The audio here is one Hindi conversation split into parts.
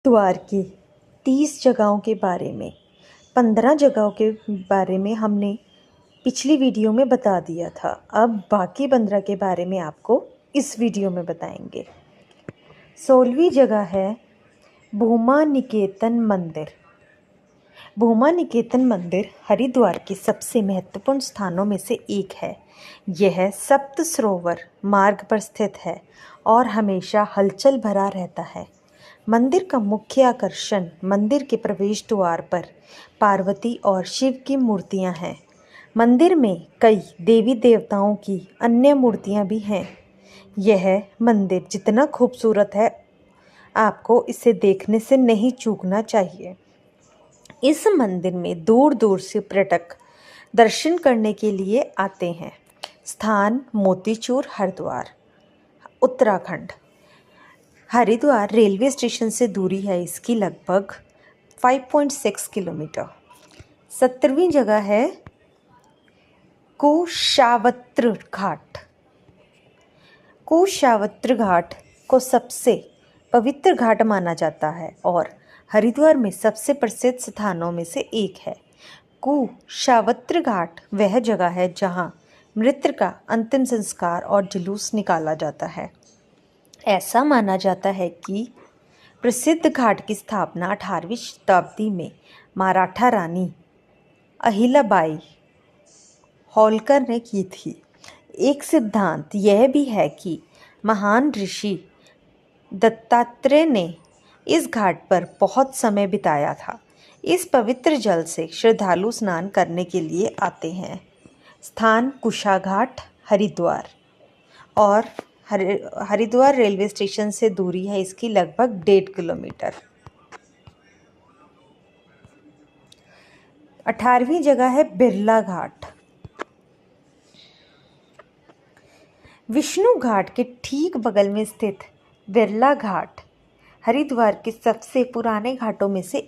हरिद्वार की 30 जगहों के बारे में 15 जगहों के बारे में हमने पिछली वीडियो में बता दिया था। अब बाकी 15 के बारे में आपको इस वीडियो में बताएंगे। 16वीं जगह है भूमा निकेतन मंदिर। भूमा निकेतन मंदिर हरिद्वार के सबसे महत्वपूर्ण स्थानों में से एक है। यह सप्त सरोवर मार्ग पर स्थित है और हमेशा हलचल भरा रहता है। मंदिर का मुख्य आकर्षण मंदिर के प्रवेश द्वार पर पार्वती और शिव की मूर्तियां हैं। मंदिर में कई देवी देवताओं की अन्य मूर्तियां भी हैं। यह मंदिर जितना खूबसूरत है, आपको इसे देखने से नहीं चूकना चाहिए। इस मंदिर में दूर दूर से पर्यटक दर्शन करने के लिए आते हैं। स्थान मोतीचूर, हरिद्वार, उत्तराखंड। हरिद्वार रेलवे स्टेशन से दूरी है इसकी लगभग 5.6 किलोमीटर। 17वीं जगह है कुशावत्र घाट। कुशावत्र घाट को सबसे पवित्र घाट माना जाता है और हरिद्वार में सबसे प्रसिद्ध स्थानों में से एक है। कुशावत्र घाट वह जगह है जहां मृत्यु का अंतिम संस्कार और जुलूस निकाला जाता है। ऐसा माना जाता है कि प्रसिद्ध घाट की स्थापना 18वीं शताब्दी में मराठा रानी अहिल्याबाई होलकर ने की थी। एक सिद्धांत यह भी है कि महान ऋषि दत्तात्रेय ने इस घाट पर बहुत समय बिताया था। इस पवित्र जल से श्रद्धालु स्नान करने के लिए आते हैं। स्थान कुशाघाट, हरिद्वार, और हरिद्वार रेलवे स्टेशन से दूरी है इसकी लगभग 1.5 किलोमीटर। 18वीं जगह है बिरला घाट। विष्णु घाट के ठीक बगल में स्थित बिरला घाट हरिद्वार के सबसे पुराने घाटों में से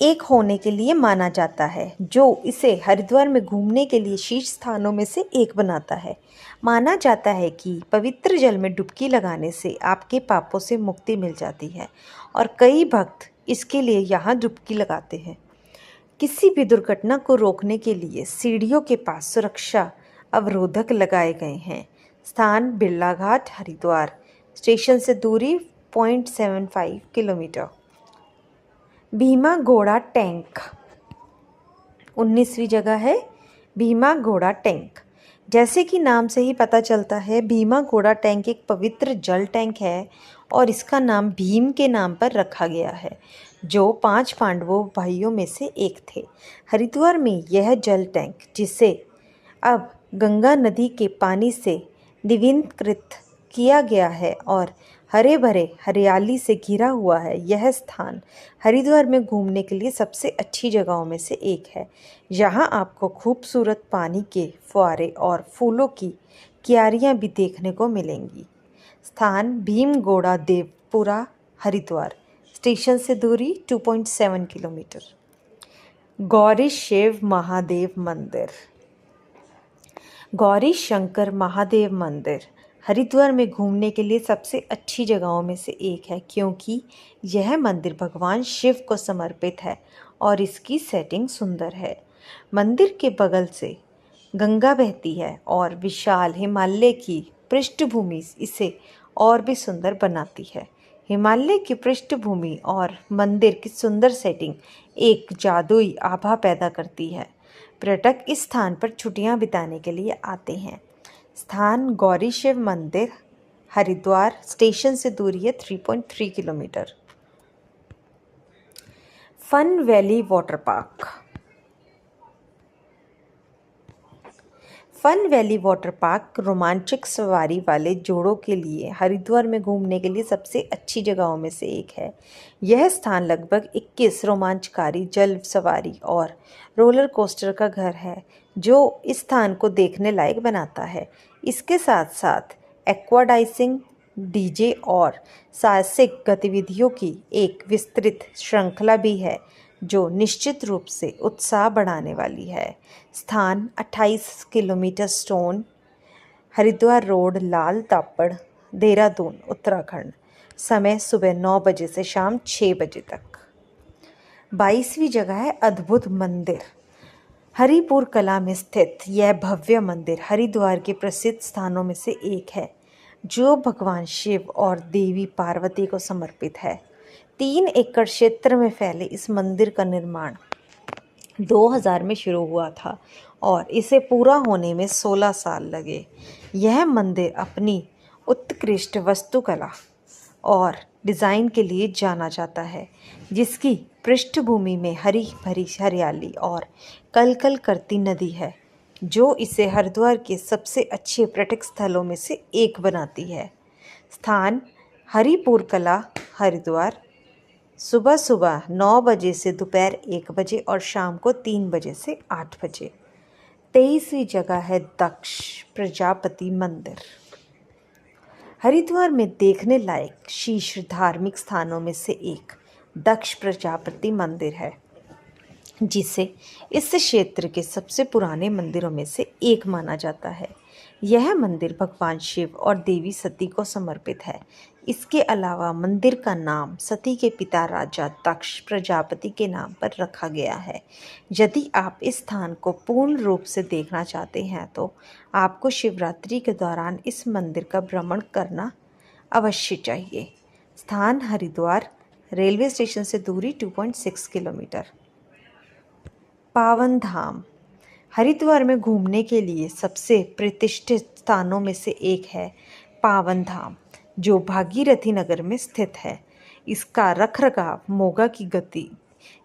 एक होने के लिए माना जाता है, जो इसे हरिद्वार में घूमने के लिए शीर्ष स्थानों में से एक बनाता है। माना जाता है कि पवित्र जल में डुबकी लगाने से आपके पापों से मुक्ति मिल जाती है और कई भक्त इसके लिए यहाँ डुबकी लगाते हैं। किसी भी दुर्घटना को रोकने के लिए सीढ़ियों के पास सुरक्षा अवरोधक लगाए गए हैं। स्थान बिरला घाट, हरिद्वार स्टेशन से दूरी 0.75 किलोमीटर। भीमा घोड़ा टैंक। 19वीं जगह है भीमा घोड़ा टैंक। जैसे कि नाम से ही पता चलता है, भीमा घोड़ा टैंक एक पवित्र जल टैंक है और इसका नाम भीम के नाम पर रखा गया है, जो 5 पांडवों भाइयों में से एक थे। हरिद्वार में यह जल टैंक, जिसे अब गंगा नदी के पानी से नवीनीकृत किया गया है और हरे भरे हरियाली से घिरा हुआ है, यह स्थान हरिद्वार में घूमने के लिए सबसे अच्छी जगहों में से एक है। यहाँ आपको खूबसूरत पानी के फुहारे और फूलों की क्यारियाँ भी देखने को मिलेंगी। स्थान भीमगोड़ा देवपुरा, हरिद्वार स्टेशन से दूरी 2.7 किलोमीटर। गौरी शिव महादेव मंदिर। गौरी शंकर महादेव मंदिर हरिद्वार में घूमने के लिए सबसे अच्छी जगहों में से एक है, क्योंकि यह मंदिर भगवान शिव को समर्पित है और इसकी सेटिंग सुंदर है। मंदिर के बगल से गंगा बहती है और विशाल हिमालय की पृष्ठभूमि इसे और भी सुंदर बनाती है। हिमालय की पृष्ठभूमि और मंदिर की सुंदर सेटिंग एक जादुई आभा पैदा करती है। पर्यटक इस स्थान पर छुट्टियां बिताने के लिए आते हैं। स्थान गौरी शिव मंदिर, हरिद्वार स्टेशन से दूरी है 3.3 kilometre. Fun valley water park. Fun valley water park रोमांचक सवारी वाले जोड़ों के लिए हरिद्वार में घूमने के लिए सबसे अच्छी जगहों में से एक है। यह स्थान लगभग 21 रोमांचकारी जल सवारी और रोलर कोस्टर का घर है, जो इस स्थान को देखने लायक बनाता है। इसके साथ साथ एक्वाडाइसिंग, डीजे और साहसिक गतिविधियों की एक विस्तृत श्रृंखला भी है, जो निश्चित रूप से उत्साह बढ़ाने वाली है। स्थान 28 किलोमीटर स्टोन हरिद्वार रोड, लाल तापड़, देहरादून, उत्तराखंड। समय सुबह 9 बजे से शाम 6 बजे तक। 22वीं जगह है अद्भुत मंदिर। हरिपुर कला में स्थित यह भव्य मंदिर हरिद्वार के प्रसिद्ध स्थानों में से एक है, जो भगवान शिव और देवी पार्वती को समर्पित है। 3 एकड़ क्षेत्र में फैले इस मंदिर का निर्माण 2000 में शुरू हुआ था और इसे पूरा होने में 16 साल लगे। यह मंदिर अपनी उत्कृष्ट वास्तुकला और डिज़ाइन के लिए जाना जाता है, जिसकी पृष्ठभूमि में हरी भरी हरियाली और कलकल करती नदी है, जो इसे हरिद्वार के सबसे अच्छे पर्यटक स्थलों में से एक बनाती है। स्थान हरिपुर कला, हरिद्वार। सुबह सुबह 9 बजे से दोपहर 1 बजे और शाम को 3 बजे से 8 बजे। 23वीं जगह है दक्ष प्रजापति मंदिर। हरिद्वार में देखने लायक शीर्ष धार्मिक स्थानों में से एक दक्ष प्रजापति मंदिर है, जिसे इस क्षेत्र के सबसे पुराने मंदिरों में से एक माना जाता है। यह मंदिर भगवान शिव और देवी सती को समर्पित है। इसके अलावा मंदिर का नाम सती के पिता राजा दक्ष प्रजापति के नाम पर रखा गया है। यदि आप इस स्थान को पूर्ण रूप से देखना चाहते हैं तो आपको शिवरात्रि के दौरान इस मंदिर का भ्रमण करना अवश्य चाहिए। स्थान हरिद्वार, रेलवे स्टेशन से दूरी 2.6 किलोमीटर। पावन धाम। हरिद्वार में घूमने के लिए सबसे प्रतिष्ठित स्थानों में से एक है पावन धाम, जो भागीरथी नगर में स्थित है। इसका रखरखाव मोगा की गति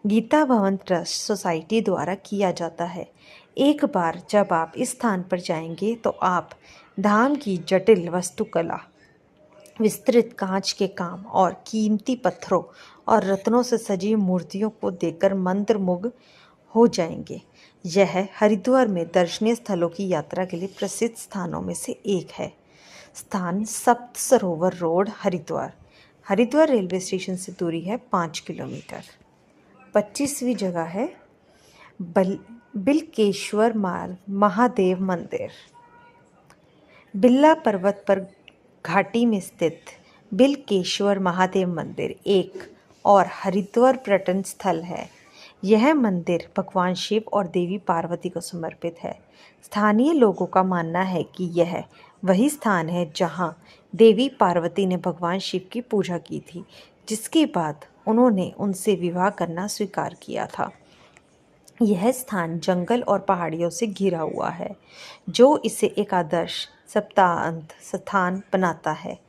गीता भवन ट्रस्ट सोसाइटी द्वारा किया जाता है। एक बार जब आप इस स्थान पर जाएंगे तो आप धाम की जटिल वास्तुकला, विस्तृत कांच के काम और कीमती पत्थरों और रत्नों से सजी मूर्तियों को देखकर मंत्रमुग्ध हो जाएंगे। यह हरिद्वार में दर्शनीय स्थलों की यात्रा के लिए प्रसिद्ध स्थानों में से एक है। स्थान सप्त सरोवर road, Haridwar. Haridwar railway station से दूरी है 5 किलोमीटर। 25वीं जगह है बिल्केश्वर महादेव मंदिर। बिल्ला पर्वत पर घाटी में स्थित बिल्केश्वर महादेव मंदिर एक और हरिद्वार पर्यटन स्थल है। यह मंदिर भगवान शिव और देवी पार्वती को समर्पित है। स्थानीय लोगों का मानना है कि यह वही स्थान है जहां देवी पार्वती ने भगवान शिव की पूजा की थी, जिसके बाद उन्होंने उनसे विवाह करना स्वीकार किया था। यह स्थान जंगल और पहाड़ियों से घिरा हुआ है, जो इसे एक आदर्श सप्ताहांत स्थान बनाता है।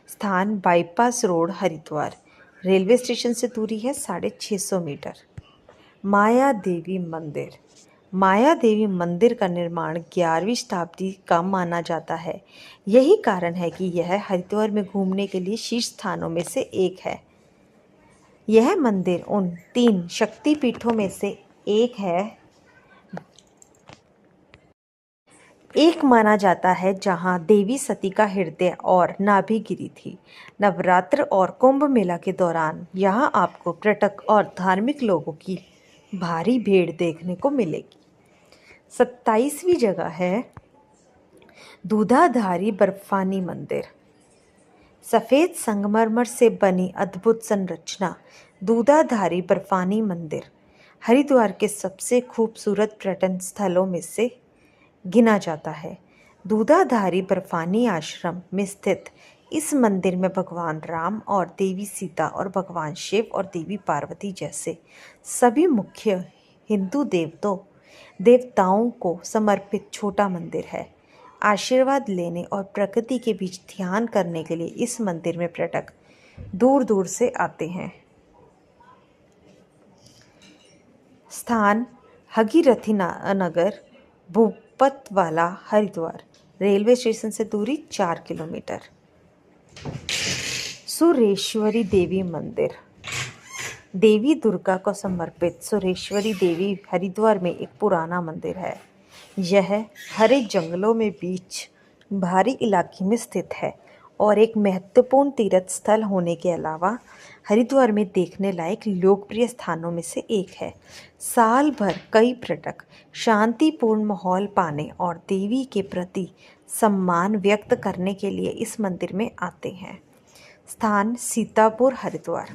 स्थान bypass road, Haridwar. Railway station से दूरी है 650 मीटर। माया देवी मंदिर। माया देवी मंदिर का निर्माण 11वीं शताब्दी का माना जाता है। यही कारण है कि यह हरिद्वार में घूमने के लिए शीर्ष स्थानों में से एक है। यह मंदिर उन 3 शक्तिपीठों में से एक माना जाता है जहां देवी सती का हृदय और नाभि गिरी थी। नवरात्र और कुंभ मेला के दौरान यहां आपको पर्यटक और धार्मिक लोगों की भारी भीड़ देखने को मिलेगी। 27वीं जगह है दूधाधारी बर्फानी मंदिर। सफ़ेद संगमरमर से बनी अद्भुत संरचना दूधाधारी बर्फानी मंदिर हरिद्वार के सबसे खूबसूरत पर्यटन स्थलों में से गिना जाता है। दूधाधारी बर्फानी आश्रम में स्थित इस मंदिर में भगवान राम और देवी सीता और भगवान शिव और देवी पार्वती जैसे सभी मुख्य हिंदू देवताओं को समर्पित छोटा मंदिर है। आशीर्वाद लेने और प्रकृति के बीच ध्यान करने के लिए इस मंदिर में पर्यटक दूर दूर से आते हैं। स्थान भागीरथी नगर, भूपतवाला, हरिद्वार। रेलवे स्टेशन से दूरी 4 किलोमीटर। सुरेश्वरी देवी मंदिर। देवी दुर्गा को समर्पित सुरेश्वरी देवी हरिद्वार में एक पुराना मंदिर है। यह हरे जंगलों में बीच भारी इलाके में स्थित है और एक महत्वपूर्ण तीर्थ स्थल होने के अलावा हरिद्वार में देखने लायक लोकप्रिय स्थानों में से एक है। साल भर कई पर्यटक शांतिपूर्ण माहौल पाने और देवी के प्रति सम्मान व्यक्त करने के लिए इस मंदिर में आते हैं। स्थान सीतापुर हरिद्वार।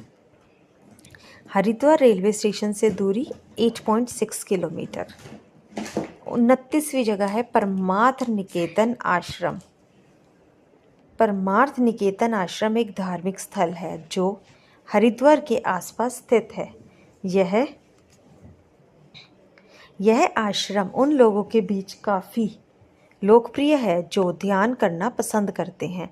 हरिद्वार रेलवे स्टेशन से दूरी 8.6 किलोमीटर। 29वीं जगह है परमार्थ निकेतन आश्रम। परमार्थ निकेतन आश्रम एक धार्मिक स्थल है जो हरिद्वार के आसपास स्थित है। यह आश्रम उन लोगों के बीच काफ़ी लोकप्रिय है जो ध्यान करना पसंद करते हैं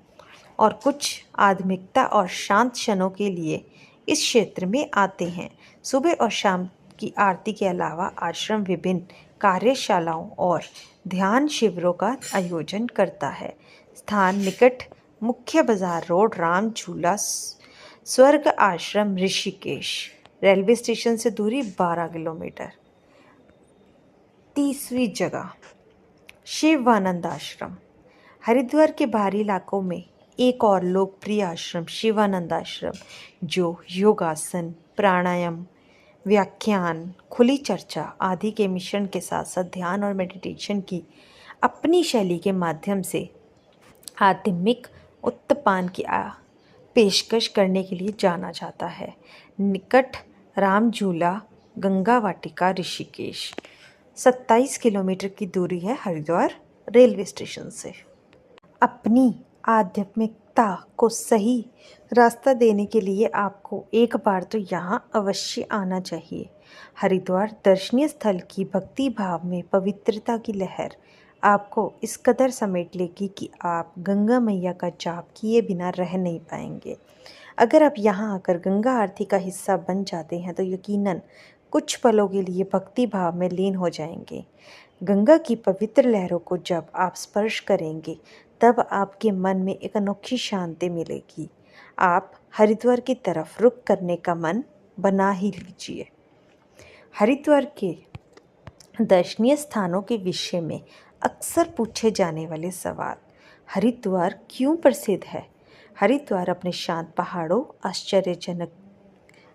और कुछ आध्यात्मिकता और शांत क्षणों के लिए इस क्षेत्र में आते हैं। सुबह और शाम की आरती के अलावा आश्रम विभिन्न कार्यशालाओं और ध्यान शिविरों का आयोजन करता है। स्थान निकट मुख्य बाजार रोड, राम झूला, स्वर्ग आश्रम, ऋषिकेश। रेलवे स्टेशन से दूरी 12 किलोमीटर। 30वीं जगह शिवानंद आश्रम। हरिद्वार के बाहरी इलाकों में एक और लोकप्रिय आश्रम शिवानंद आश्रम, जो योगासन, प्राणायाम, व्याख्यान, खुली चर्चा आदि के मिश्रण के साथ साथ ध्यान और मेडिटेशन की अपनी शैली के माध्यम से आध्यात्मिक उत्थान की पेशकश करने के लिए जाना जाता है। निकट राम झूला, गंगा वाटिका, ऋषिकेश। 27 किलोमीटर की दूरी है हरिद्वार रेलवे स्टेशन से। अपनी आध्यात्मिकता को सही रास्ता देने के लिए आपको एक बार तो यहाँ अवश्य आना चाहिए। हरिद्वार दर्शनीय स्थल की भक्ति भाव में पवित्रता की लहर आपको इस कदर समेट लेगी कि आप गंगा मैया का जाप किए बिना रह नहीं पाएंगे। अगर आप यहाँ आकर गंगा आरती का हिस्सा बन जाते हैं तो यकीनन कुछ पलों के लिए भक्ति भाव में लीन हो जाएंगे। गंगा की पवित्र लहरों को जब आप स्पर्श करेंगे तब आपके मन में एक अनोखी शांति मिलेगी। आप हरिद्वार की तरफ रुख करने का मन बना ही लीजिए। हरिद्वार के दर्शनीय स्थानों के विषय में अक्सर पूछे जाने वाले सवाल। हरिद्वार क्यों प्रसिद्ध है? हरिद्वार अपने शांत पहाड़ों, आश्चर्यजनक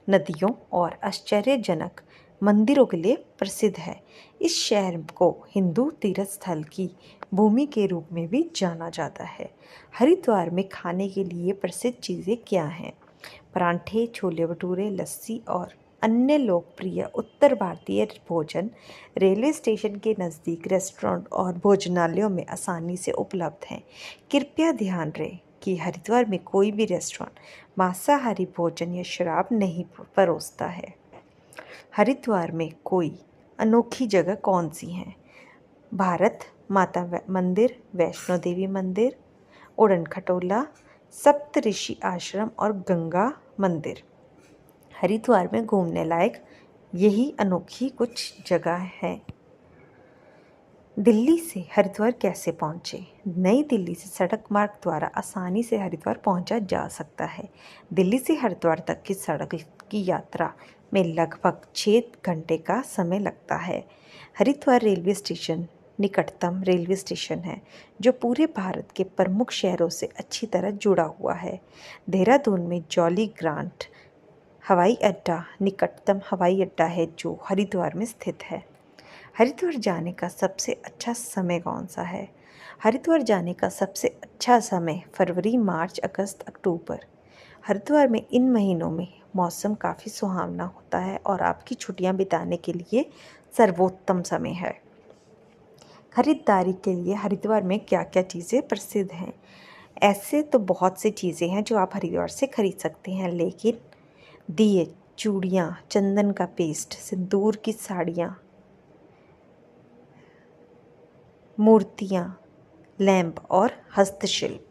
नदियों और आश्चर्यजनक मंदिरों के लिए प्रसिद्ध है। इस शहर को हिंदू तीर्थ स्थल की भूमि के रूप में भी जाना जाता है। हरिद्वार में खाने के लिए प्रसिद्ध चीज़ें क्या हैं? परांठे, छोले भटूरे, लस्सी और अन्य लोकप्रिय उत्तर भारतीय भोजन रेलवे स्टेशन के नज़दीक रेस्टोरेंट और भोजनालयों में आसानी से उपलब्ध हैं। कृपया ध्यान रहे कि हरिद्वार में कोई भी रेस्टोरेंट मांसाहारी भोजन या शराब नहीं परोसता है। हरिद्वार में कोई अनोखी जगह कौन सी हैं? भारत माता मंदिर, वैष्णो देवी मंदिर, उड़न खटोला, सप्तऋषि आश्रम और गंगा मंदिर। हरिद्वार में घूमने लायक यही अनोखी कुछ जगह हैं। दिल्ली से हरिद्वार कैसे पहुँचे? नई दिल्ली से सड़क मार्ग द्वारा आसानी से हरिद्वार पहुँचा जा सकता है। दिल्ली से हरिद्वार तक की सड़क की यात्रा में लगभग 6 घंटे का समय लगता है। हरिद्वार रेलवे स्टेशन निकटतम रेलवे स्टेशन है जो पूरे भारत के प्रमुख शहरों से अच्छी तरह जुड़ा हुआ है। देहरादून में जॉली ग्रांट हवाई अड्डा निकटतम हवाई अड्डा है जो हरिद्वार में स्थित है। हरिद्वार जाने का सबसे अच्छा समय कौन सा है? हरिद्वार जाने का सबसे अच्छा समय फरवरी, मार्च, अगस्त, अक्टूबर। हरिद्वार में इन महीनों में मौसम काफ़ी सुहावना होता है और आपकी छुट्टियां बिताने के लिए सर्वोत्तम समय है। खरीदारी के लिए हरिद्वार में क्या क्या चीज़ें प्रसिद्ध हैं? ऐसे तो बहुत सी चीज़ें हैं जो आप हरिद्वार से खरीद सकते हैं, लेकिन दिए, चूड़ियाँ, चंदन का पेस्ट, सिंदूर की साड़ियाँ, मूर्तियाँ, लैंप और हस्तशिल्प।